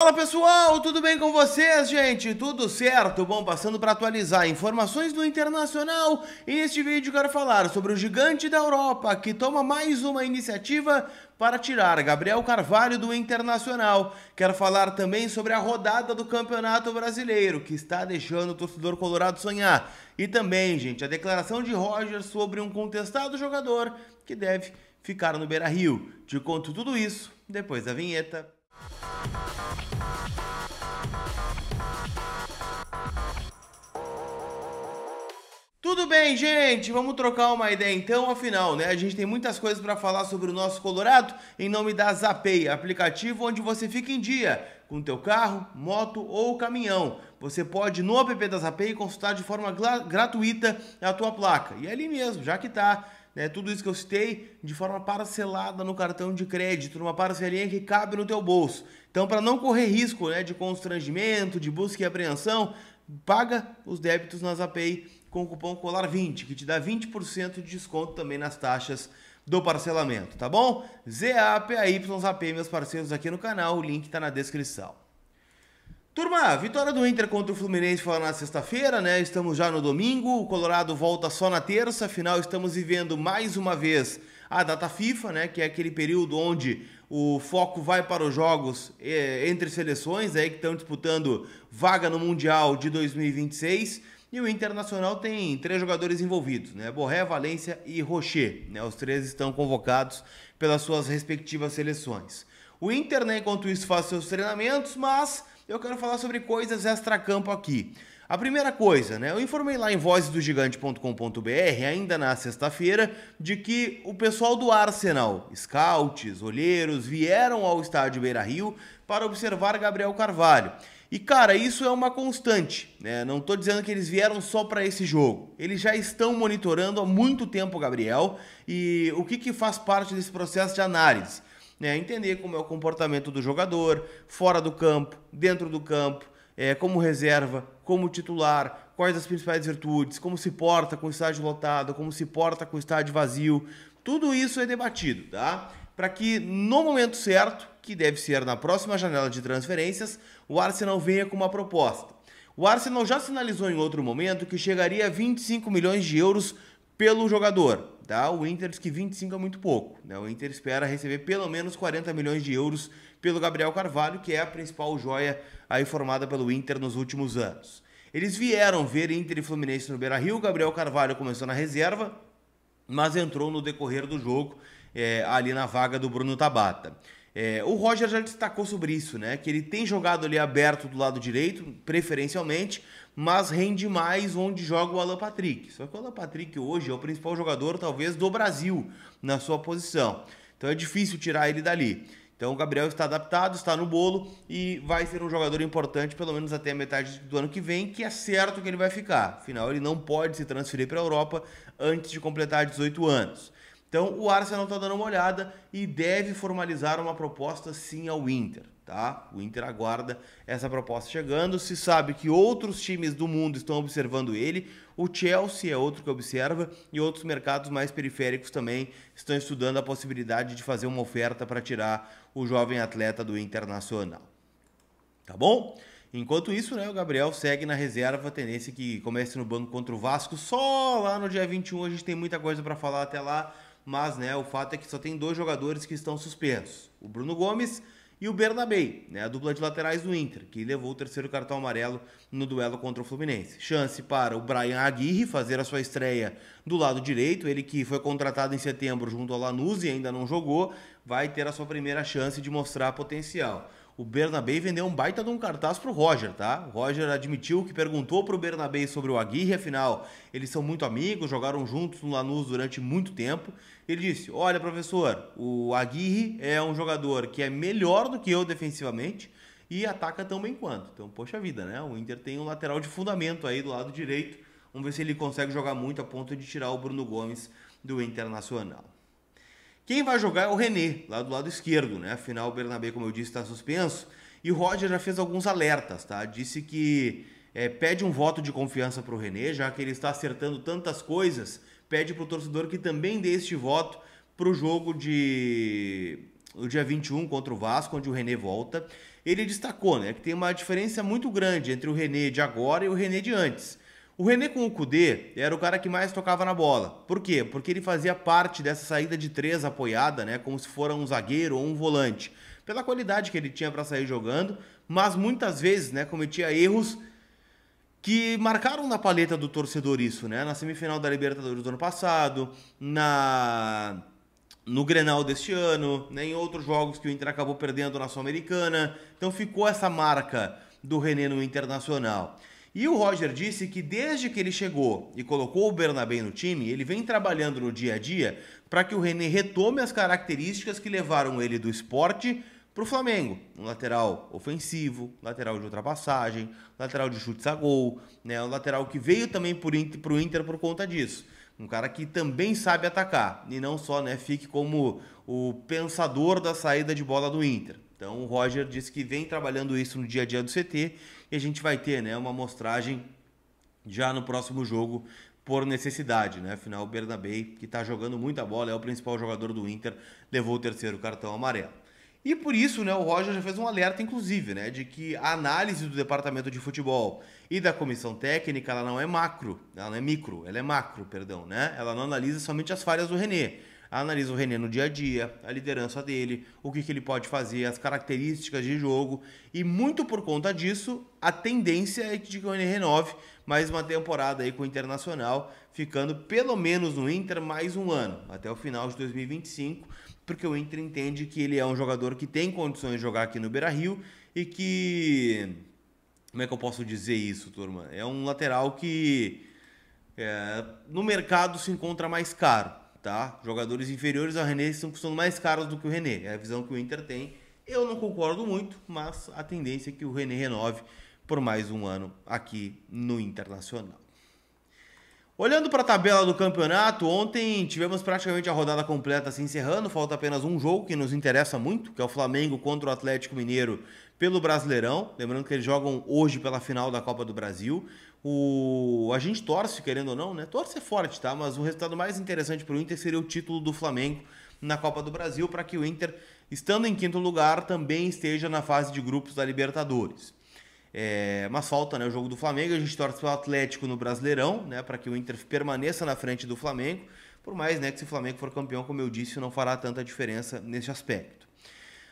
Fala pessoal, tudo bem com vocês, gente? Tudo certo? Bom, passando para atualizar informações do Internacional, e neste vídeo quero falar sobre o gigante da Europa que toma mais uma iniciativa para tirar Gabriel Carvalho do Internacional. Quero falar também sobre a rodada do Campeonato Brasileiro, que está deixando o torcedor colorado sonhar. E também, gente, a declaração de Roger sobre um contestado jogador que deve ficar no Beira-Rio. Te conto tudo isso depois da vinheta. Tudo bem, gente? Vamos trocar uma ideia então, afinal, né? A gente tem muitas coisas para falar sobre o nosso Colorado em nome da Zapay, aplicativo onde você fica em dia com teu carro, moto ou caminhão. Você pode no app da Zapay consultar de forma gratuita a tua placa. E é ali mesmo, já que tá, né, tudo isso que eu citei de forma parcelada no cartão de crédito, numa parcelinha que cabe no teu bolso. Então, para não correr risco, né, de constrangimento, de busca e apreensão, paga os débitos na Zapay com o cupom COLAR20, que te dá 20% de desconto também nas taxas do parcelamento, tá bom? ZAPAY, Zapay, meus parceiros aqui no canal, o link tá na descrição. Turma, a vitória do Inter contra o Fluminense foi na sexta-feira, né? Estamos já no domingo, o Colorado volta só na terça, afinal estamos vivendo mais uma vez a data FIFA, né? Que é aquele período onde o foco vai para os jogos entre seleções aí que estão disputando vaga no Mundial de 2026. E o Internacional tem 3 jogadores envolvidos, né? Borré, Valência e Rocher, né? Os 3 estão convocados pelas suas respectivas seleções. O Inter, né, enquanto isso, faz seus treinamentos, mas eu quero falar sobre coisas extracampo aqui. A primeira coisa, né, eu informei lá em vozdogigante.com.br, ainda na sexta-feira, de que o pessoal do Arsenal, scouts, olheiros, vieram ao estádio Beira-Rio para observar Gabriel Carvalho. E, cara, isso é uma constante, né? Não tô dizendo que eles vieram só para esse jogo. Eles já estão monitorando há muito tempo o Gabriel e o que faz parte desse processo de análise, né? Entender como é o comportamento do jogador, fora do campo, dentro do campo, como reserva, como titular, quais as principais virtudes, como se porta com o estádio lotado, como se porta com o estádio vazio. Tudo isso é debatido, tá? Para que no momento certo, que deve ser na próxima janela de transferências, o Arsenal venha com uma proposta. O Arsenal já sinalizou em outro momento que chegaria a 25 milhões de euros pelo jogador, tá? O Inter diz que 25 é muito pouco, né? O Inter espera receber pelo menos 40 milhões de euros pelo Gabriel Carvalho, que é a principal joia aí formada pelo Inter nos últimos anos. Eles vieram ver Inter e Fluminense no Beira-Rio, o Gabriel Carvalho começou na reserva, mas entrou no decorrer do jogo ali na vaga do Bruno Tabata. O Roger já destacou sobre isso, né? Que ele tem jogado ali aberto do lado direito, preferencialmente, mas rende mais onde joga o Alan Patrick. Só que o Alan Patrick hoje é o principal jogador, talvez, do Brasil na sua posição. Então é difícil tirar ele dali. Então o Gabriel está adaptado, está no bolo e vai ser um jogador importante, pelo menos até a metade do ano que vem, que é certo que ele vai ficar. Afinal, ele não pode se transferir para a Europa antes de completar 18 anos. Então o Arsenal está dando uma olhada e deve formalizar uma proposta sim ao Inter, tá? O Inter aguarda essa proposta chegando. Se sabe que outros times do mundo estão observando ele. O Chelsea é outro que observa e outros mercados mais periféricos também estão estudando a possibilidade de fazer uma oferta para tirar o jovem atleta do Internacional. Tá bom? Enquanto isso, né, o Gabriel segue na reserva, a tendência é que comece no banco contra o Vasco. Só lá no dia 21 a gente tem muita coisa para falar até lá. Mas, né, o fato é que só tem 2 jogadores que estão suspensos. O Bruno Gomes e o Bernabé, né, a dupla de laterais do Inter, que levou o 3º cartão amarelo no duelo contra o Fluminense. Chance para o Bryan Aguirre fazer a sua estreia do lado direito. Ele que foi contratado em setembro junto ao Lanús e ainda não jogou, vai ter a sua primeira chance de mostrar potencial. O Bernabé vendeu um baita de um cartaz pro Roger, tá? O Roger admitiu que perguntou pro Bernabé sobre o Aguirre, afinal, eles são muito amigos, jogaram juntos no Lanús durante muito tempo. Ele disse, olha, professor, o Aguirre é um jogador que é melhor do que eu defensivamente e ataca tão bem quanto. Então, poxa vida, né? O Inter tem um lateral de fundamento aí do lado direito. Vamos ver se ele consegue jogar muito a ponto de tirar o Bruno Gomes do Internacional. Quem vai jogar é o René, lá do lado esquerdo, né? Afinal, o Bernabé, como eu disse, está suspenso. E o Roger já fez alguns alertas, tá? Disse que pede um voto de confiança para o René, já que ele está acertando tantas coisas, pede para o torcedor que também dê este voto para o jogo do dia 21 contra o Vasco, onde o René volta. ele destacou, né, que tem uma diferença muito grande entre o René de agora e o René de antes. O René com o Kudê era o cara que mais tocava na bola. Por quê? Porque ele fazia parte dessa saída de 3 apoiada, né, como se fosse um zagueiro ou um volante, pela qualidade que ele tinha para sair jogando, mas muitas vezes, né, cometia erros que marcaram na paleta do torcedor isso, né? Na semifinal da Libertadores do ano passado, no Grenal deste ano, né, em outros jogos que o Inter acabou perdendo na Sul-Americana. Então ficou essa marca do René no Internacional. E o Roger disse que desde que ele chegou e colocou o Bernabé no time, ele vem trabalhando no dia a dia para que o René retome as características que levaram ele do Sport para o Flamengo. Um lateral ofensivo, lateral de ultrapassagem, lateral de chutes a gol, né? Um lateral que veio também para o Inter por conta disso. Um cara que também sabe atacar e não só, né, fique como o pensador da saída de bola do Inter. Então o Roger disse que vem trabalhando isso no dia a dia do CT e a gente vai ter, né, uma amostragem já no próximo jogo por necessidade, né? Afinal, o Bernabé, que está jogando muita bola, é o principal jogador do Inter, levou o terceiro cartão amarelo. E por isso, né, o Roger já fez um alerta, inclusive, né, de que a análise do departamento de futebol e da comissão técnica, ela não é macro, ela não é micro, ela é macro, perdão, né? Ela não analisa somente as falhas do René. Ela analisa o René no dia a dia, a liderança dele, o que ele pode fazer, as características de jogo. E muito por conta disso, a tendência é de que o René renove mais uma temporada aí com o Internacional, ficando pelo menos no Inter mais um ano, até o final de 2025, porque o Inter entende que ele é um jogador que tem condições de jogar aqui no Beira-Rio e que... Como é que eu posso dizer isso, turma? É um lateral que no mercado se encontra mais caro, tá? Jogadores inferiores ao René estão custando mais caros do que o René. É a visão que o Inter tem. Eu não concordo muito, mas a tendência é que o René renove por mais um ano aqui no Internacional. Olhando para a tabela do campeonato, ontem tivemos praticamente a rodada completa se encerrando, falta apenas um jogo que nos interessa muito, que é o Flamengo contra o Atlético Mineiro pelo Brasileirão, lembrando que eles jogam hoje pela final da Copa do Brasil. A gente torce, querendo ou não, né? Torce é forte, tá? Mas o resultado mais interessante para o Inter seria o título do Flamengo na Copa do Brasil, para que o Inter, estando em quinto lugar, também esteja na fase de grupos da Libertadores. Mas falta, né, o jogo do Flamengo, a gente torce pelo Atlético no Brasileirão, né, para que o Inter permaneça na frente do Flamengo, por mais, né, que se o Flamengo for campeão, como eu disse, não fará tanta diferença nesse aspecto.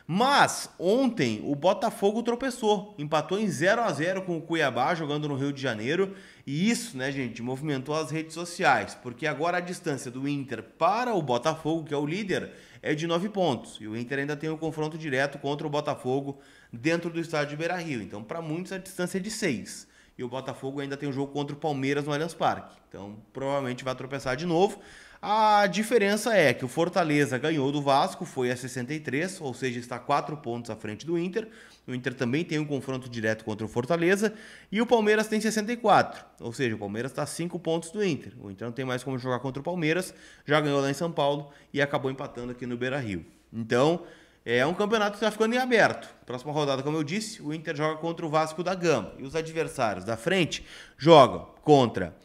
Mas ontem o Botafogo tropeçou, empatou em 0-0 com o Cuiabá, jogando no Rio de Janeiro, e isso, né, gente, movimentou as redes sociais, porque agora a distância do Inter para o Botafogo, que é o líder, é de 9 pontos, e o Inter ainda tem o confronto direto contra o Botafogo dentro do estádio de Beira-Rio, então para muitos a distância é de 6, e o Botafogo ainda tem um jogo contra o Palmeiras no Allianz Parque, então provavelmente vai tropeçar de novo. A diferença é que o Fortaleza ganhou do Vasco, foi a 63, ou seja, está 4 pontos à frente do Inter. O Inter também tem um confronto direto contra o Fortaleza. E o Palmeiras tem 64, ou seja, o Palmeiras está a 5 pontos do Inter. O Inter não tem mais como jogar contra o Palmeiras, já ganhou lá em São Paulo e acabou empatando aqui no Beira-Rio. Então, é um campeonato que está ficando em aberto. Próxima rodada, como eu disse, o Inter joga contra o Vasco da Gama. E os adversários da frente jogam contra...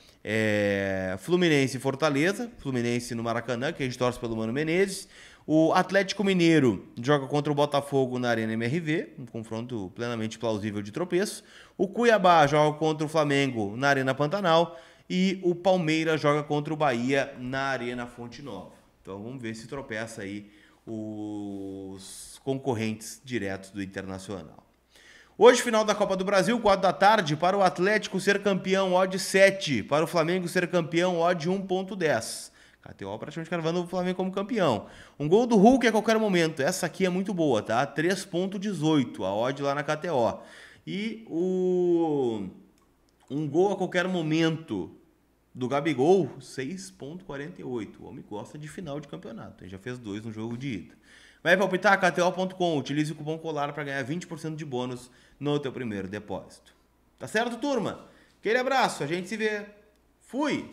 Fluminense e Fortaleza, Fluminense no Maracanã, que a gente torce pelo Mano Menezes. O Atlético Mineiro joga contra o Botafogo na Arena MRV, um confronto plenamente plausível de tropeço. O Cuiabá joga contra o Flamengo na Arena Pantanal e o Palmeiras joga contra o Bahia na Arena Fonte Nova. Então vamos ver se tropeça aí os concorrentes diretos do Internacional. Hoje, final da Copa do Brasil, 4 da tarde, para o Atlético ser campeão, odd 7. Para o Flamengo ser campeão, odd 1.10. KTO praticamente cravando o Flamengo como campeão. Um gol do Hulk a qualquer momento. Essa aqui é muito boa, tá? 3.18, a odd lá na KTO. E um gol a qualquer momento do Gabigol, 6.48. O homem gosta de final de campeonato. Ele já fez 2 no jogo de ida. Vai palpitar? KTO.com. Utilize o cupom COLAR para ganhar 20% de bônus no teu primeiro depósito. Tá certo, turma? Aquele abraço. A gente se vê. Fui!